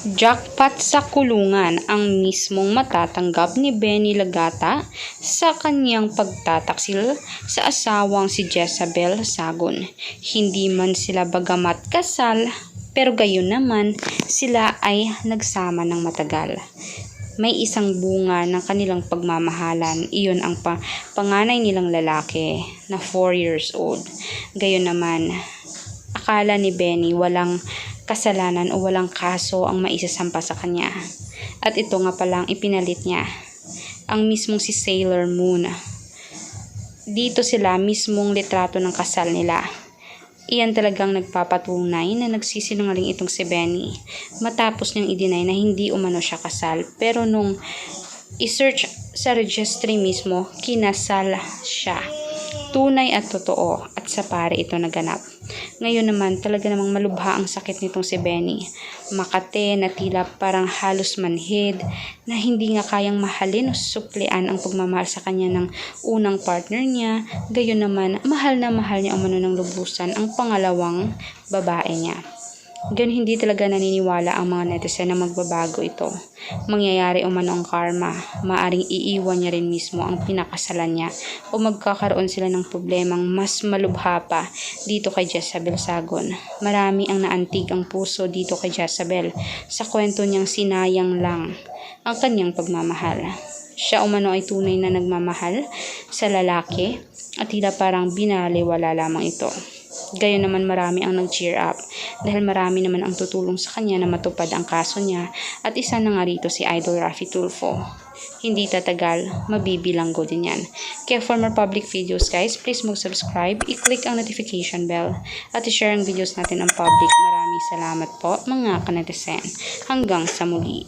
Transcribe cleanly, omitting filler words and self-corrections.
Jackpot sa kulungan ang mismong matatanggap ni Benny Lagata sa kanyang pagtataksil sa asawang si Jezabel Sagon. Hindi man sila bagamat kasal, pero gayon naman sila ay nagsama ng matagal. May isang bunga ng kanilang pagmamahalan, iyon ang panganay nilang lalaki na 4 years old. Gayon naman, akala ni Benny walang kasalanan o walang kaso ang maisasampa sa kanya. At ito nga palang ipinalit niya, ang mismong si Sailor Moon. Dito sila mismong litrato ng kasal nila. Iyan talagang nagpapatunay na nagsisinungaling itong si Benny. Matapos niyang i-deny na hindi umano siya kasal, pero nung i-search sa registry mismo, kinasal siya. Tunay at totoo, at sa pare ito naganap. Ngayon naman talaga namang malubha ang sakit nitong si Benny. Makate na tila parang halos manhid, na hindi nga kayang mahalin o suplean ang pagmamahal sa kanya ng unang partner niya. Gayon naman, mahal na mahal niya umano ng lubusan ang pangalawang babae niya. Gayon hindi talaga naniniwala ang mga netizen na magbabago ito. Mangyayari umano ang karma, maaring iiwan niya rin mismo ang pinakasalan niya o magkakaroon sila ng problemang mas malubha pa dito kay Jezabel Sagon. Marami ang naantig ang puso dito kay Jezabel sa kwento niyang sinayang lang ang kanyang pagmamahal. Siya umano ay tunay na nagmamahal sa lalaki at tila parang binaliwala lamang ito. Gayon naman marami ang nag-cheer up dahil marami naman ang tutulong sa kanya na matupad ang kaso niya at isa na nga rito si Idol Raffy Tulfo. Hindi tatagal, mabibilanggo din yan. Kaya for more public videos guys, please mag-subscribe, i-click ang notification bell at i-share ang videos natin ang public. Maraming salamat po mga kanetisen. Hanggang sa muli.